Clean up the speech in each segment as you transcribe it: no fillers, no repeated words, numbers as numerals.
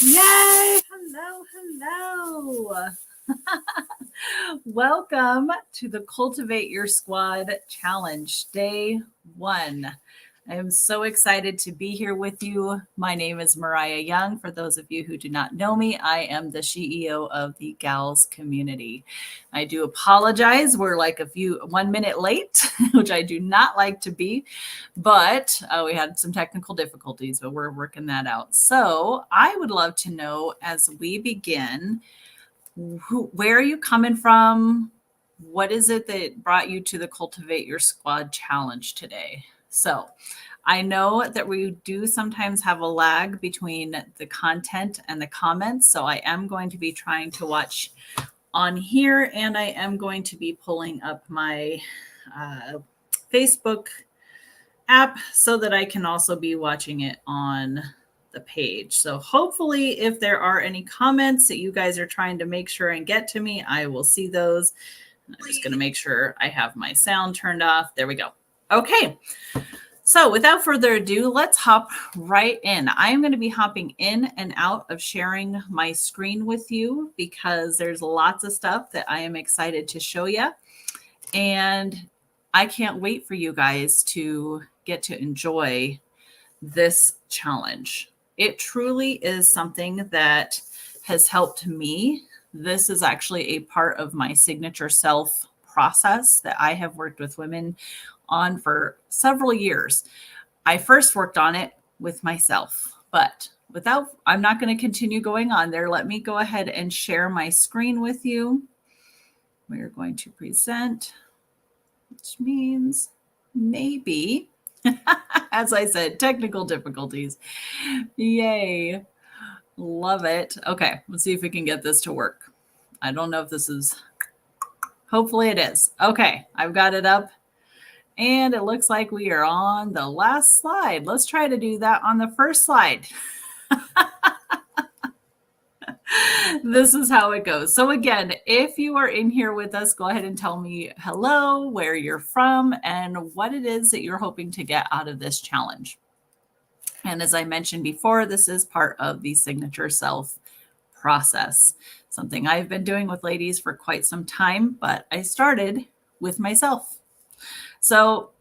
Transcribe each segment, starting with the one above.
Yay! Hello. Welcome to the Cultivate Your Squad Challenge, day 1. I am so excited to be here with you. My name is Myhriah Young. For those of you who do not know me, I am the CEO of the Gals community. I do apologize. We're like 1 minute late, which I do not like to be, but we had some technical difficulties, but we're working that out. So I would love to know, as we begin, where are you coming from? What is it that brought you to the Cultivate Your Squad Challenge today? So I know that we do sometimes have a lag between the content and the comments. So I am going to be trying to watch on here, and I am going to be pulling up my Facebook app so that I can also be watching it on the page. So hopefully, if there are any comments that you guys are trying to make sure and get to me, I will see those. I'm just going to make sure I have my sound turned off. There we go. Okay. So without further ado, let's hop right in. I'm going to be hopping in and out of sharing my screen with you because there's lots of stuff that I am excited to show you. And I can't wait for you guys to get to enjoy this challenge. It truly is something that has helped me. This is actually a part of my signature self process that I have worked with women on for several years. I first worked on it with myself, but I'm not going to continue going on there. Let me go ahead and share my screen with you. We're going to present, which means maybe, as I said, technical difficulties. Yay. Love it. Okay, let's see if we can get this to work. I don't know if this is, hopefully it is. Okay, I've got it up. And it looks like we are on the last slide. Let's try to do that on the first slide. This is how it goes. So again, if you are in here with us, go ahead and tell me hello, where you're from, and what it is that you're hoping to get out of this challenge. And as I mentioned before, this is part of the signature self process, something I've been doing with ladies for quite some time, but I started with myself. So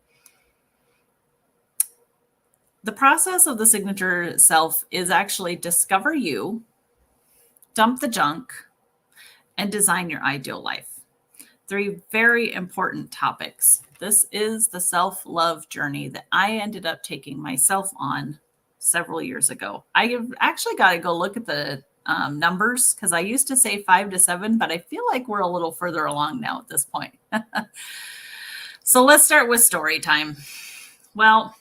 the process of the signature self is actually discover you, dump the junk, and design your ideal life. 3 very important topics. This is the self-love journey that I ended up taking myself on several years ago. I actually got to go look at the numbers because I used to say 5 to 7, but I feel like we're a little further along now at this point. So let's start with story time. Well,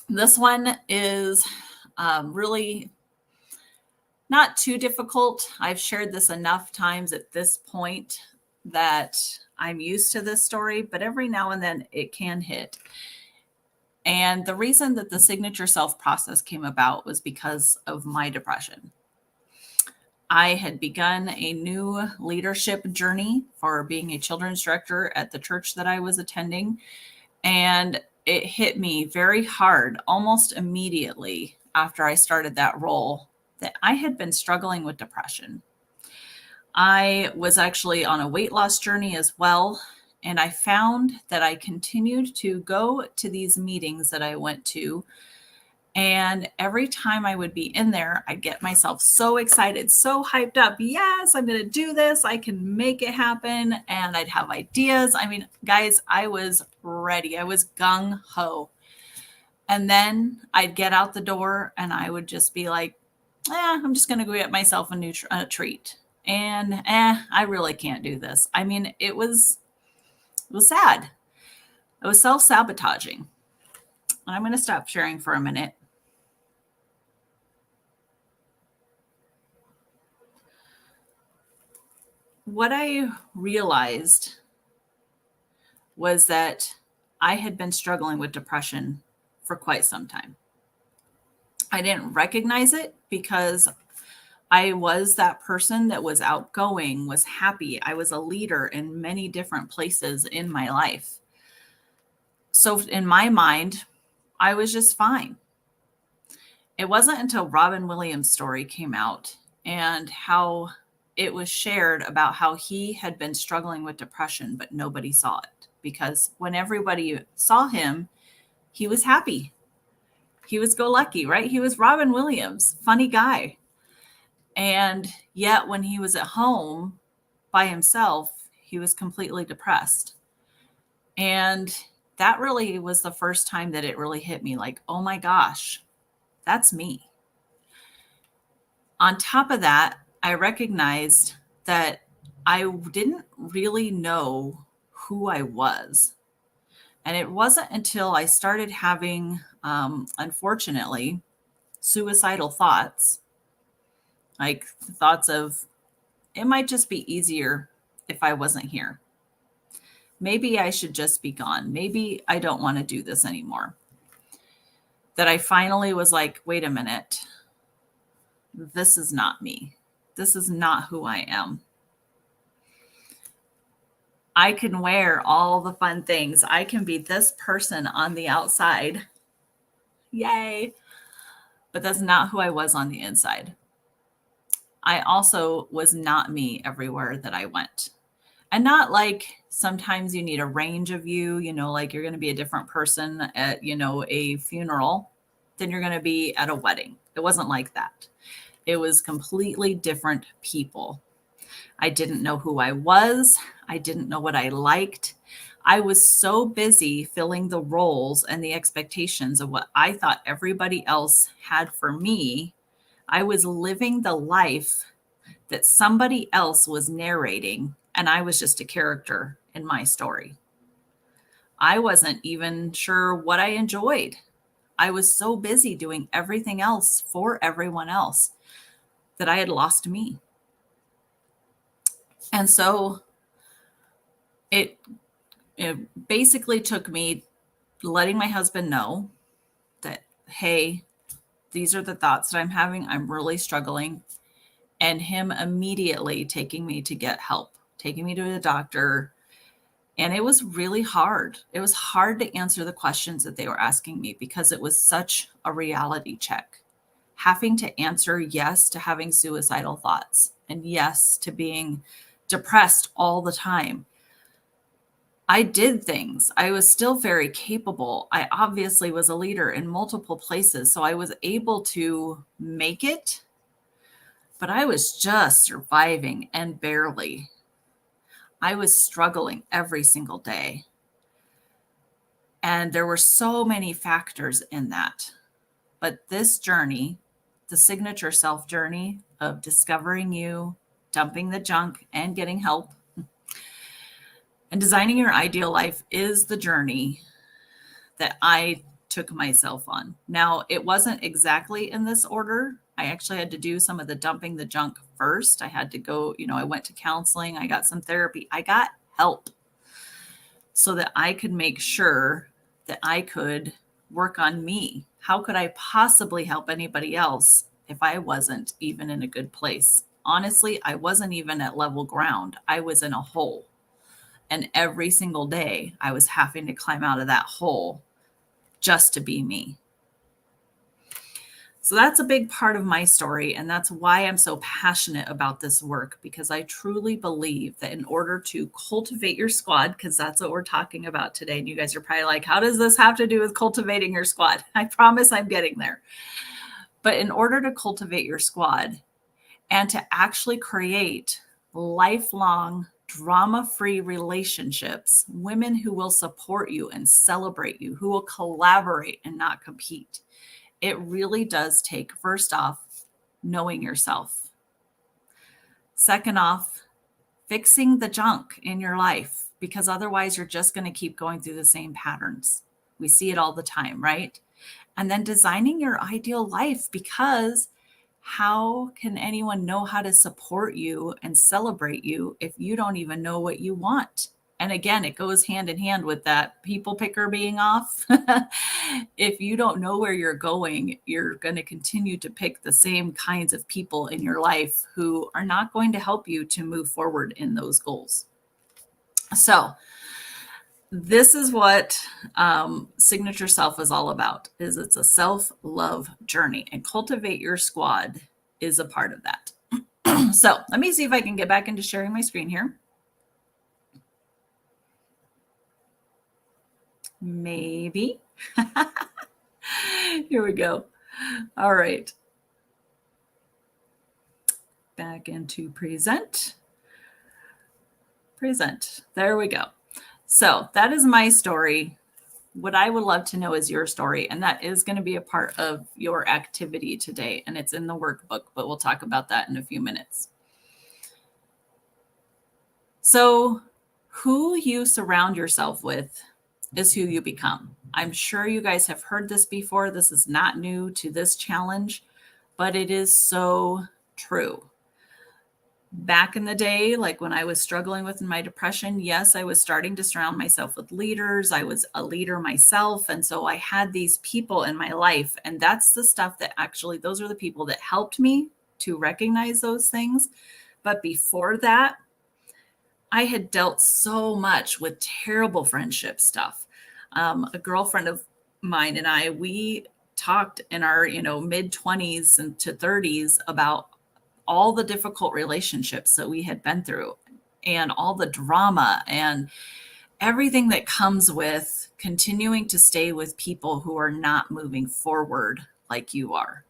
this one is really not too difficult. I've shared this enough times at this point that I'm used to this story, but every now and then it can hit. And the reason that the signature self process came about was because of my depression. I had begun a new leadership journey for being a children's director at the church that I was attending. And it hit me very hard almost immediately after I started that role that I had been struggling with depression. I was actually on a weight loss journey as well. And I found that I continued to go to these meetings that I went to. And every time I would be in there, I'd get myself so excited, so hyped up. Yes, I'm going to do this. I can make it happen. And I'd have ideas. I mean, guys, I was ready. I was gung ho. And then I'd get out the door and I would just be like, I'm just going to go get myself a treat. And I really can't do this. I mean, it was sad. It was self-sabotaging. And I'm going to stop sharing for a minute. What I realized was that I had been struggling with depression for quite some time. I didn't recognize it because I was that person that was outgoing, was happy. I was a leader in many different places in my life. So in my mind, I was just fine. It wasn't until Robin Williams' story came out and how it was shared about how he had been struggling with depression, but nobody saw it, because when everybody saw him, he was happy. He was go lucky, right? He was Robin Williams, funny guy. And yet when he was at home by himself, he was completely depressed. And that really was the first time that it really hit me, like, oh my gosh, that's me. On top of that, I recognized that I didn't really know who I was. And it wasn't until I started having, unfortunately, suicidal thoughts, like thoughts of, it might just be easier if I wasn't here. Maybe I should just be gone. Maybe I don't want to do this anymore. That I finally was like, wait a minute. This is not me. This is not who I am. I can wear all the fun things. I can be this person on the outside. Yay. But that's not who I was on the inside. I also was not me everywhere that I went. And not like sometimes you need a range of you, like you're going to be a different person at, a funeral than you're going to be at a wedding. It wasn't like that. It was completely different people. I didn't know who I was. I didn't know what I liked. I was so busy filling the roles and the expectations of what I thought everybody else had for me. I was living the life that somebody else was narrating, and I was just a character in my story. I wasn't even sure what I enjoyed. I was so busy doing everything else for everyone else that I had lost me. And so it basically took me letting my husband know that, hey, these are the thoughts that I'm having. I'm really struggling. And him immediately taking me to get help, taking me to the doctor. And it was really hard. It was hard to answer the questions that they were asking me because it was such a reality check. Having to answer yes to having suicidal thoughts and yes to being depressed all the time. I did things. I was still very capable. I obviously was a leader in multiple places, so I was able to make it, but I was just surviving and barely. I was struggling every single day. And there were so many factors in that. But this journey, the signature self journey of discovering you, dumping the junk, and getting help, and designing your ideal life is the journey that I took myself on. Now, it wasn't exactly in this order. I actually had to do some of the dumping the junk first. I had to go, I went to counseling, I got some therapy, I got help so that I could make sure that I could work on me. How could I possibly help anybody else if I wasn't even in a good place? Honestly, I wasn't even at level ground. I was in a hole. And every single day, I was having to climb out of that hole just to be me. So that's a big part of my story. And that's why I'm so passionate about this work, because I truly believe that in order to cultivate your squad, because that's what we're talking about today. And you guys are probably like, how does this have to do with cultivating your squad? I promise I'm getting there. But in order to cultivate your squad and to actually create lifelong drama-free relationships, women who will support you and celebrate you, who will collaborate and not compete, it really does take, first off, knowing yourself. Second off, fixing the junk in your life, because otherwise you're just going to keep going through the same patterns. We see it all the time, right? And then designing your ideal life, because how can anyone know how to support you and celebrate you if you don't even know what you want? And again, it goes hand in hand with that people picker being off. If you don't know where you're going, you're going to continue to pick the same kinds of people in your life who are not going to help you to move forward in those goals. So This is what Signature Self is all about. Is it's a self-love journey, and Cultivate Your Squad is a part of that. So let me see if I can get back into sharing my screen here. Maybe. Here we go. All right. Back into present. Present. There we go. So that is my story. What I would love to know is your story, and that is going to be a part of your activity today, and it's in the workbook, but we'll talk about that in a few minutes. So, who you surround yourself with is who you become. I'm sure you guys have heard this before. This is not new to this challenge, but it is so true. Back in the day, like when I was struggling with my depression, yes, I was starting to surround myself with leaders. I was a leader myself. And so I had these people in my life. And that's the stuff that actually, those are the people that helped me to recognize those things. But before that, I had dealt so much with terrible friendship stuff. A girlfriend of mine and I, we talked in our, mid 20s and to 30s about all the difficult relationships that we had been through and all the drama and everything that comes with continuing to stay with people who are not moving forward like you are.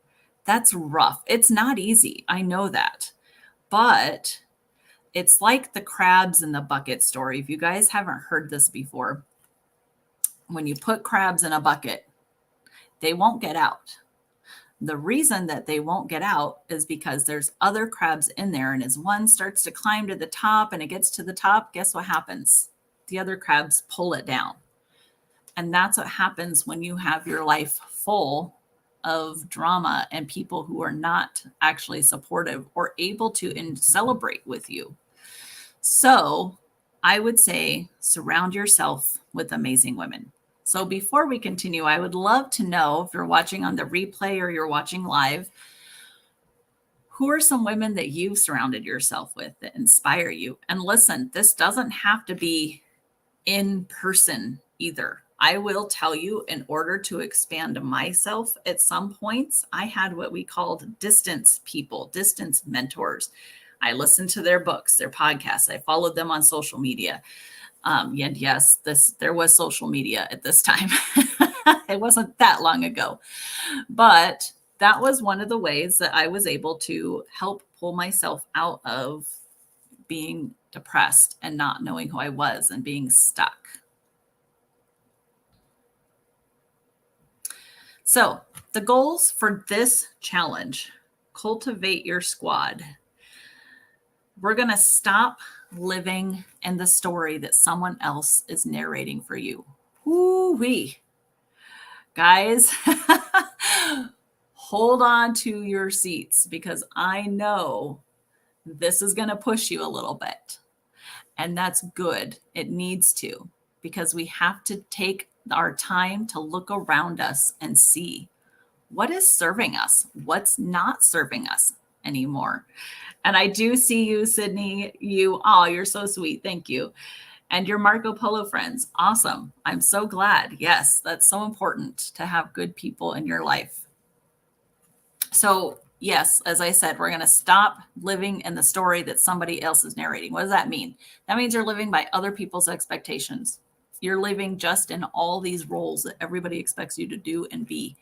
That's rough. It's not easy. I know that. But it's like the crabs in the bucket story. If you guys haven't heard this before, when you put crabs in a bucket, they won't get out. The reason that they won't get out is because there's other crabs in there. And as one starts to climb to the top and it gets to the top, guess what happens? The other crabs pull it down. And that's what happens when you have your life full of drama and people who are not actually supportive or able to celebrate with you. So I would say surround yourself with amazing women. So before we continue, I would love to know if you're watching on the replay or you're watching live, who are some women that you've surrounded yourself with that inspire you? And listen, this doesn't have to be in person either. I will tell you, in order to expand myself at some points, I had what we called distance people, distance mentors. I listened to their books, their podcasts. I followed them on social media. And yes, there was social media at this time. It wasn't that long ago, but that was one of the ways that I was able to help pull myself out of being depressed and not knowing who I was and being stuck. So the goals for this challenge, Cultivate Your Squad. We're going to stop living in the story that someone else is narrating for you. Woo-wee. Guys, hold on to your seats because I know this is going to push you a little bit. And that's good. It needs to, because we have to take our time to look around us and see what is serving us, what's not serving us anymore. And I do see you, Sydney. You're so sweet. Thank you. And your Marco Polo friends. Awesome. I'm so glad. Yes, that's so important to have good people in your life. So, yes, as I said, we're going to stop living in the story that somebody else is narrating. What does that mean? That means you're living by other people's expectations. You're living just in all these roles that everybody expects you to do and be.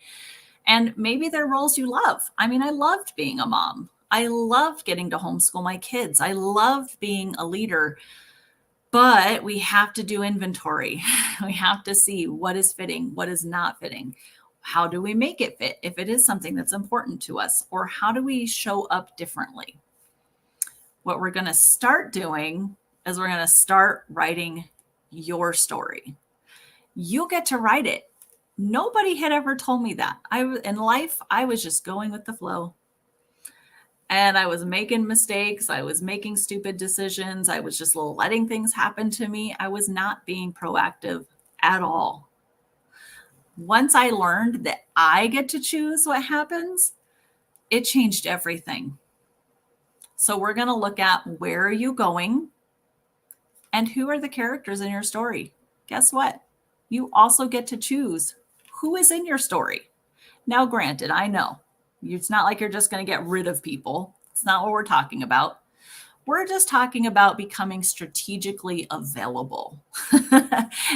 And maybe they're roles you love. I mean, I loved being a mom. I loved getting to homeschool my kids. I loved being a leader. But we have to do inventory. We have to see what is fitting, what is not fitting. How do we make it fit if it is something that's important to us? Or how do we show up differently? What we're going to start doing is we're going to start writing your story. You get to write it. Nobody had ever told me that. In life, I was just going with the flow. And I was making mistakes. I was making stupid decisions. I was just letting things happen to me. I was not being proactive at all. Once I learned that I get to choose what happens, it changed everything. So we're going to look at where are you going and who are the characters in your story. guess what? You also get to choose who is in your story. Now, granted, I know it's not like you're just going to get rid of people. It's not what we're talking about. We're just talking about becoming strategically available.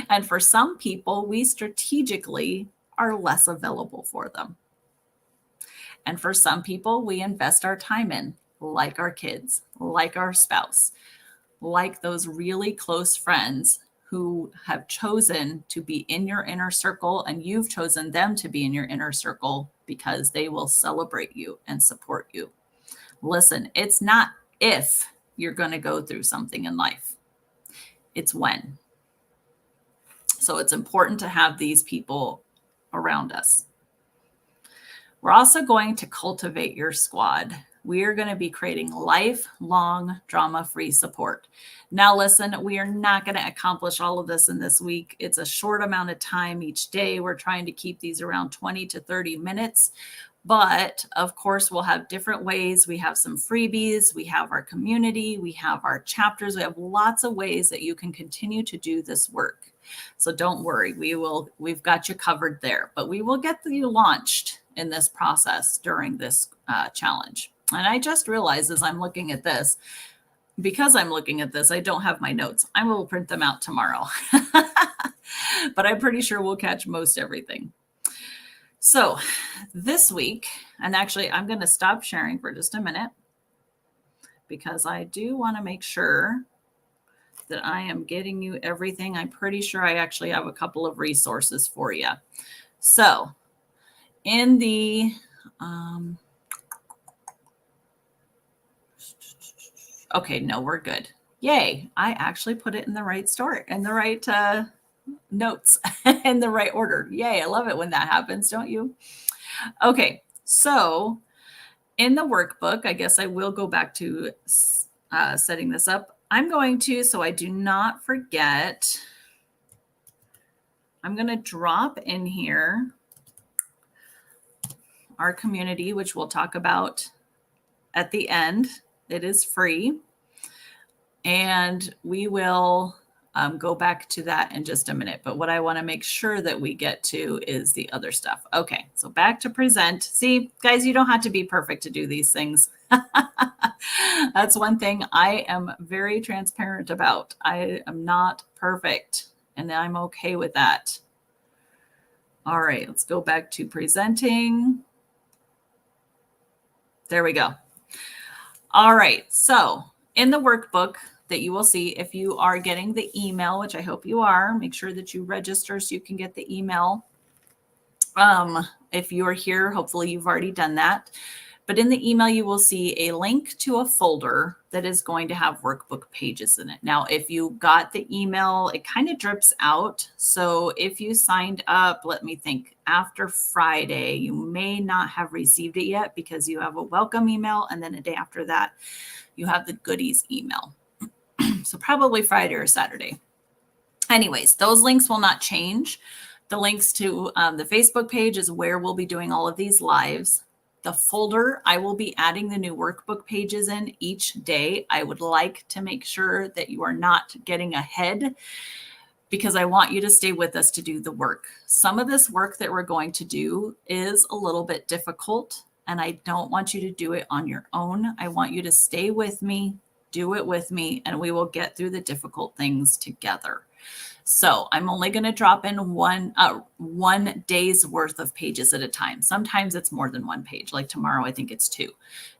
And for some people, we strategically are less available for them. And for some people, we invest our time in, like our kids, like our spouse, like those really close friends who have chosen to be in your inner circle, and you've chosen them to be in your inner circle because they will celebrate you and support you. Listen, it's not if you're going to go through something in life, it's when. So it's important to have these people around us. We're also going to cultivate your squad. We are going to be creating lifelong drama-free support. Now, listen, we are not going to accomplish all of this in this week. It's a short amount of time each day. We're trying to keep these around 20 to 30 minutes. But of course, we'll have different ways. We have some freebies. We have our community. We have our chapters. We have lots of ways that you can continue to do this work. So don't worry, we've got you covered there, but we will get you launched in this process during this challenge. And I just realized as I'm looking at this, because I'm looking at this, I don't have my notes. I will print them out tomorrow, but I'm pretty sure we'll catch most everything. So this week, and actually I'm going to stop sharing for just a minute because I do want to make sure that I am getting you everything. I'm pretty sure I actually have a couple of resources for you. So in the, okay, no, we're good. Yay. I actually put it in the right notes in the right order. Yay. I love it when that happens, don't you? Okay. So in the workbook, I guess I will go back to setting this up. I'm going to, so I do not forget, I'm going to drop in here our community, which we'll talk about at the end. It is free. And we will go back to that in just a minute. But what I want to make sure that we get to is the other stuff. Okay, so back to present. See, guys, you don't have to be perfect to do these things. That's one thing I am very transparent about. I am not perfect, and I'm okay with that. All right, let's go back to presenting. There we go. All right, so in the workbook that you will see, if you are getting the email, which I hope you are, make sure that you register so you can get the email. If you are here, hopefully you've already done that. But in the email, you will see a link to a folder that is going to have workbook pages in it. Now, if you got the email, it kind of drips out. So if you signed up, let me think, after Friday, you may not have received it yet because you have a welcome email. And then a day after that, you have the goodies email. So probably Friday or Saturday. Anyways, those links will not change. The links to the Facebook page is where we'll be doing all of these lives. The folder, I will be adding the new workbook pages in each day. I would like to make sure that you are not getting ahead because I want you to stay with us to do the work. Some of this work that we're going to do is a little bit difficult, and I don't want you to do it on your own. I want you to stay with me, do it with me, and we will get through the difficult things together. So I'm only going to drop in one day's worth of pages at a time. Sometimes it's more than one page. Like tomorrow, I think it's 2.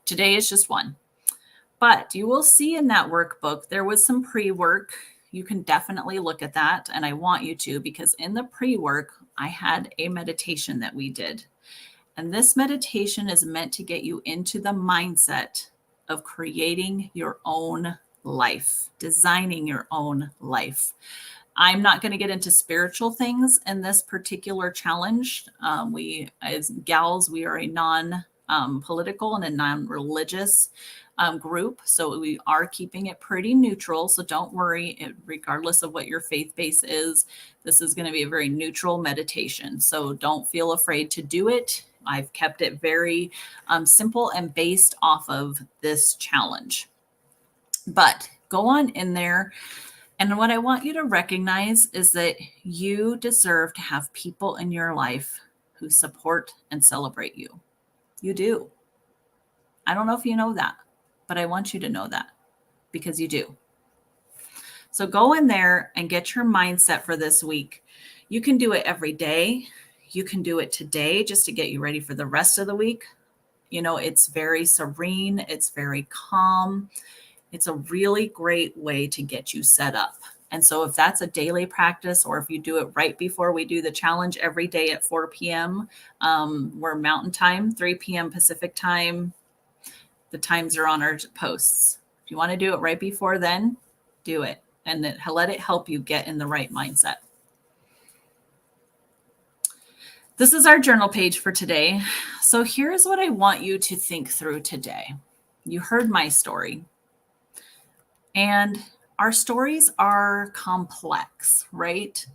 Today is just 1. But you will see in that workbook, there was some pre-work. You can definitely look at that. And I want you to, because in the pre-work, I had a meditation that we did. And this meditation is meant to get you into the mindset of creating your own life, designing your own life. I'm not going to get into spiritual things in this particular challenge. We, as gals, we are a non-political and a non-religious group. So we are keeping it pretty neutral. So don't worry, regardless of what your faith base is, this is going to be a very neutral meditation. So don't feel afraid to do it. I've kept it very simple and based off of this challenge. But go on in there And what I want you to recognize is that you deserve to have people in your life who support and celebrate you. You do. I don't know if you know that, but I want you to know that because you do. So go in there and get your mindset for this week. You can do it every day. You can do it today just to get you ready for the rest of the week. You know, it's very serene, it's very calm. It's a really great way to get you set up. And so if that's a daily practice, or if you do it right before we do the challenge every day at 4 p.m., we're Mountain Time, 3 p.m. Pacific Time. The times are on our posts. If you want to do it right before then, do it. And then let it help you get in the right mindset. This is our journal page for today. So here's what I want you to think through today. You heard my story. And our stories are complex, right?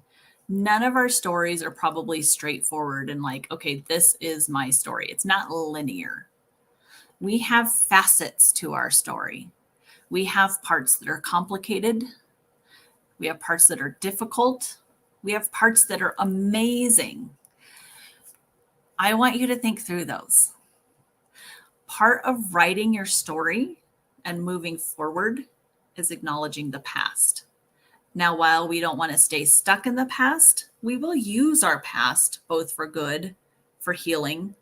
None of our stories are probably straightforward and like, okay, this is my story. It's not linear. We have facets to our story. We have parts that are complicated. We have parts that are difficult. We have parts that are amazing. I want you to think through those. Part of writing your story and moving forward is acknowledging the past. Now, while we don't want to stay stuck in the past, we will use our past both for good, for healing,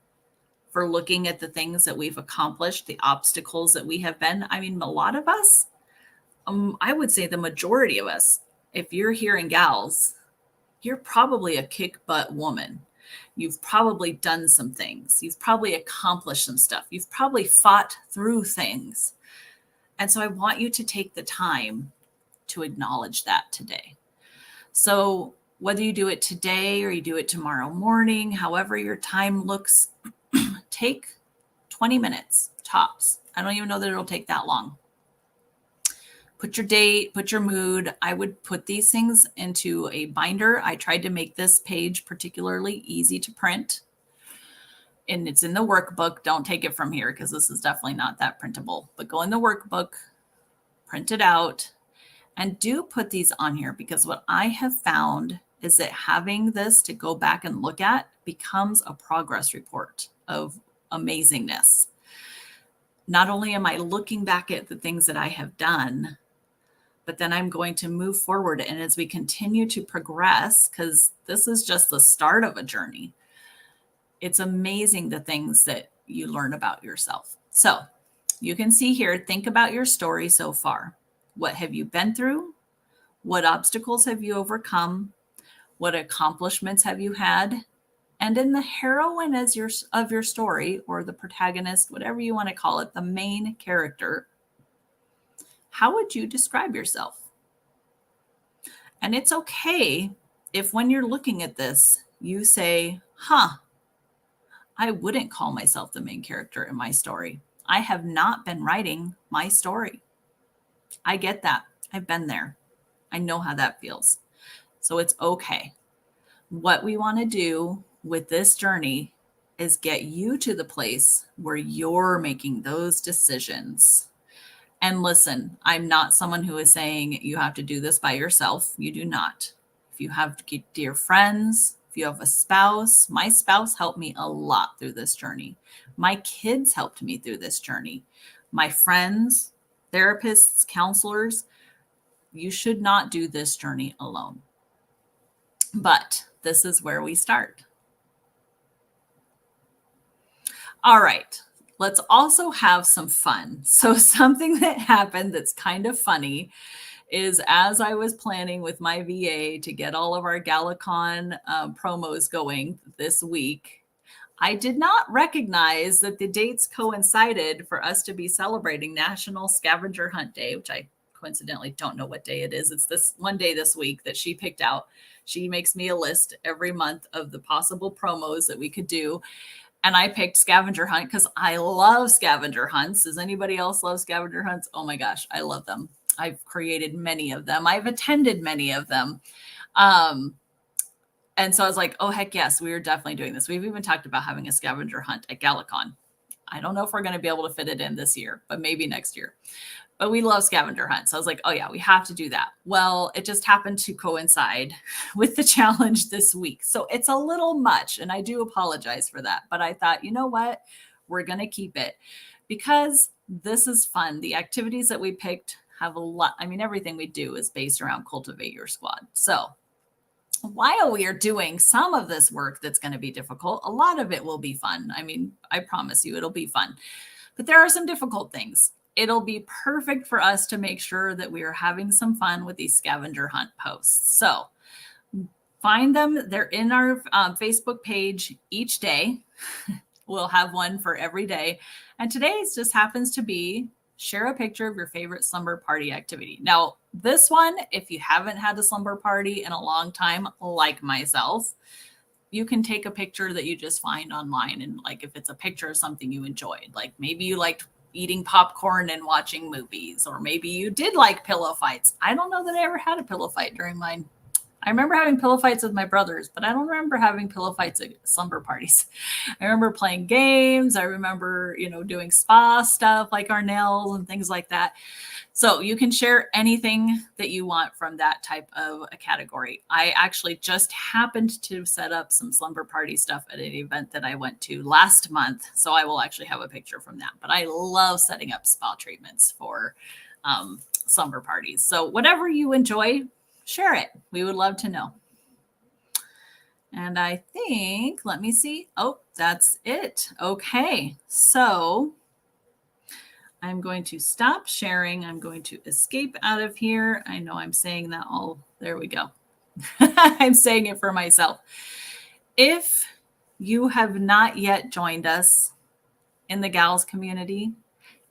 for looking at the things that we've accomplished, the obstacles that we have been. I mean, a lot of us, I would say the majority of us, if you're here in gals, you're probably a kick butt woman. You've probably done some things. You've probably accomplished some stuff. You've probably fought through things. And so I want you to take the time to acknowledge that today. So whether you do it today or you do it tomorrow morning, however your time looks, take 20 minutes tops. I don't even know that it'll take that long. Put your date, put your mood. I would put these things into a binder. I tried to make this page particularly easy to print. And it's in the workbook. Don't take it from here because this is definitely not that printable. But go in the workbook, print it out, and do put these on here because what I have found is that having this to go back and look at becomes a progress report of amazingness. Not only am I looking back at the things that I have done, but then I'm going to move forward. And as we continue to progress, because this is just the start of a journey, it's amazing the things that you learn about yourself. So you can see here, think about your story so far. What have you been through? What obstacles have you overcome? What accomplishments have you had? And in the heroine of your story, or the protagonist, whatever you want to call it, the main character, how would you describe yourself? And it's okay if when you're looking at this, you say, I wouldn't call myself the main character in my story. I have not been writing my story. I get that. I've been there. I know how that feels. So it's okay. What we want to do with this journey is get you to the place where you're making those decisions. And listen, I'm not someone who is saying you have to do this by yourself. You do not. If you have dear friends, if you have a spouse, my spouse helped me a lot through this journey. My kids helped me through this journey. My friends, therapists, counselors, you should not do this journey alone. But this is where we start. All right, let's also have some fun. So something that happened that's kind of funny is as I was planning with my VA to get all of our GalaCon promos going this week, I did not recognize that the dates coincided for us to be celebrating National Scavenger Hunt Day, which I coincidentally don't know what day it is. It's this one day this week that she picked out. She makes me a list every month of the possible promos that we could do. And I picked scavenger hunt because I love scavenger hunts. Does anybody else love scavenger hunts? Oh my gosh, I love them. I've created many of them. I've attended many of them. And so I was like, oh, heck yes, we are definitely doing this. We've even talked about having a scavenger hunt at GalaCon. I don't know if we're going to be able to fit it in this year, but maybe next year. But we love scavenger hunts. So I was like, oh yeah, we have to do that. Well, it just happened to coincide with the challenge this week. So it's a little much, and I do apologize for that. But I thought, you know what? We're going to keep it because this is fun. The activities that we picked have a lot. I mean, everything we do is based around Cultivate Your Squad. So while we are doing some of this work that's going to be difficult, a lot of it will be fun. I mean, I promise you it'll be fun. But there are some difficult things. It'll be perfect for us to make sure that we are having some fun with these scavenger hunt posts. So find them. They're in our Facebook page each day. We'll have one for every day. And today's just happens to be share a picture of your favorite slumber party activity. Now, this one, if you haven't had a slumber party in a long time, like myself, you can take a picture that you just find online. And like, if it's a picture of something you enjoyed, like maybe you liked eating popcorn and watching movies, or maybe you did like pillow fights. I don't know that I ever had a pillow fight during mine. I remember having pillow fights with my brothers, but I don't remember having pillow fights at slumber parties. I remember playing games. I remember, doing spa stuff like our nails and things like that. So you can share anything that you want from that type of a category. I actually just happened to set up some slumber party stuff at an event that I went to last month. So I will actually have a picture from that. But I love setting up spa treatments for slumber parties. So whatever you enjoy, share it. We would love to know. And I think, let me see. Oh, that's it. Okay. So I'm going to stop sharing. I'm going to escape out of here. I know I'm saying that all. There we go. I'm saying it for myself. If you have not yet joined us in the gals community,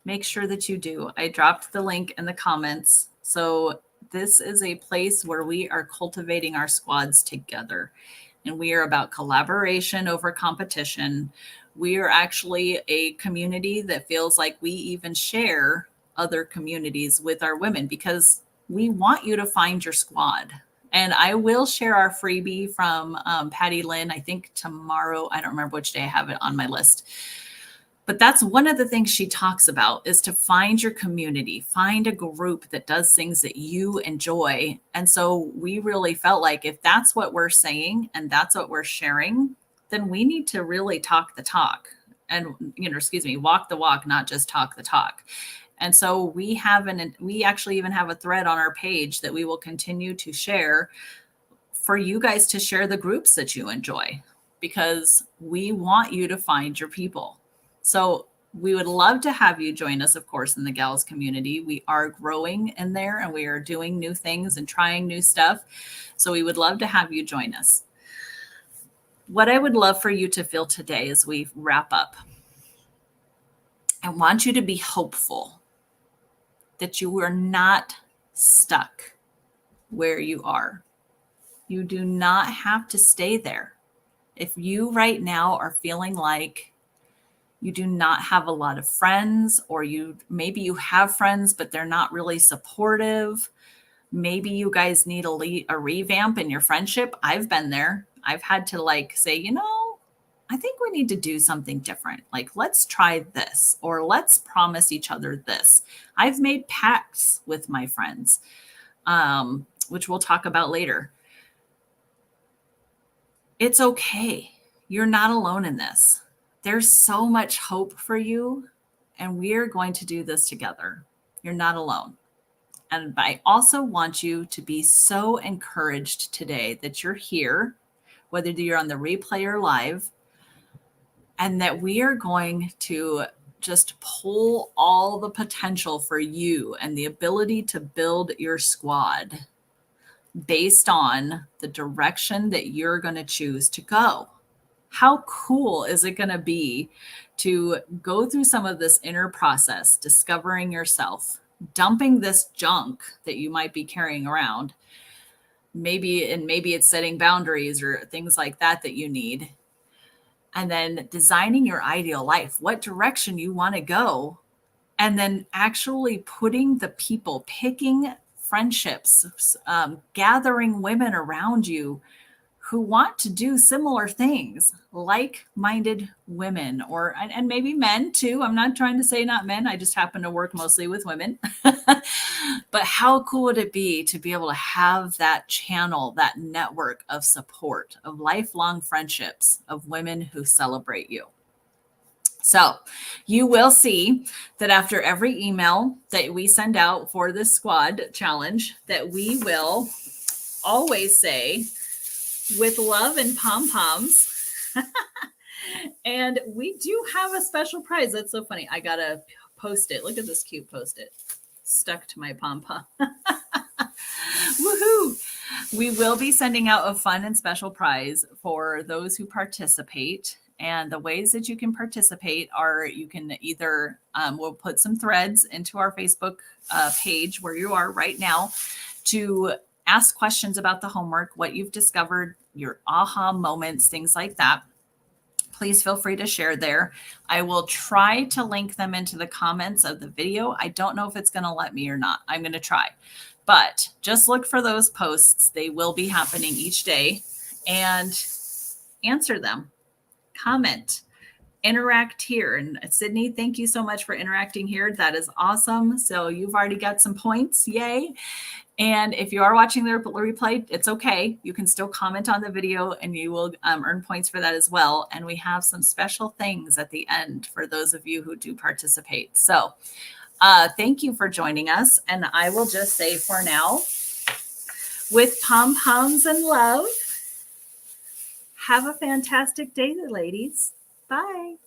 make sure that you do. I dropped the link in the comments. So this is a place where we are cultivating our squads together. And we are about collaboration over competition. We are actually a community that feels like we even share other communities with our women because we want you to find your squad. And I will share our freebie from Patty Lynn, I think tomorrow. I don't remember which day I have it on my list. But that's one of the things she talks about is to find your community, find a group that does things that you enjoy. And so we really felt like if that's what we're saying and that's what we're sharing, then we need to really talk the talk and, walk the walk, not just talk the talk. And so we actually even have a thread on our page that we will continue to share for you guys to share the groups that you enjoy, because we want you to find your people. So we would love to have you join us, of course, in the gals community. We are growing in there and we are doing new things and trying new stuff. So we would love to have you join us. What I would love for you to feel today as we wrap up, I want you to be hopeful that you are not stuck where you are. You do not have to stay there. If you right now are feeling like you do not have a lot of friends, or maybe you have friends, but they're not really supportive. Maybe you guys need a revamp in your friendship. I've been there. I've had to say, I think we need to do something different. Let's try this, or let's promise each other this. I've made pacts with my friends, which we'll talk about later. It's okay. You're not alone in this. There's so much hope for you, and we are going to do this together. You're not alone. And I also want you to be so encouraged today that you're here, whether you're on the replay or live, and that we are going to just pull all the potential for you and the ability to build your squad based on the direction that you're going to choose to go. How cool is it going to be to go through some of this inner process, discovering yourself, dumping this junk that you might be carrying around, maybe it's setting boundaries or things like that you need, and then designing your ideal life, what direction you want to go, and then actually putting the people, picking friendships, gathering women around you who want to do similar things, like-minded women, or and maybe men too. I'm not trying to say not men. I just happen to work mostly with women. But how cool would it be to be able to have that channel, that network of support, of lifelong friendships of women who celebrate you? So you will see that after every email that we send out for this squad challenge, that we will always say, with love and pom-poms. And we do have a special prize. That's so funny. I got to post it. Look at this cute post-it stuck to my pom-pom. Woohoo! We will be sending out a fun and special prize for those who participate. And the ways that you can participate are you can either, we'll put some threads into our Facebook page where you are right now to ask questions about the homework, what you've discovered, your aha moments, things like that. Please feel free to share there. I will try to link them into the comments of the video. I don't know if it's going to let me or not. I'm going to try. But just look for those posts. They will be happening each day, and answer them. Comment. Interact here. And Sydney, thank you so much for interacting here. That is awesome. So you've already got some points. Yay. And if you are watching the replay, it's okay. You can still comment on the video and you will earn points for that as well. And we have some special things at the end for those of you who do participate. So thank you for joining us. And I will just say for now, with pom-poms and love, have a fantastic day, ladies. Bye.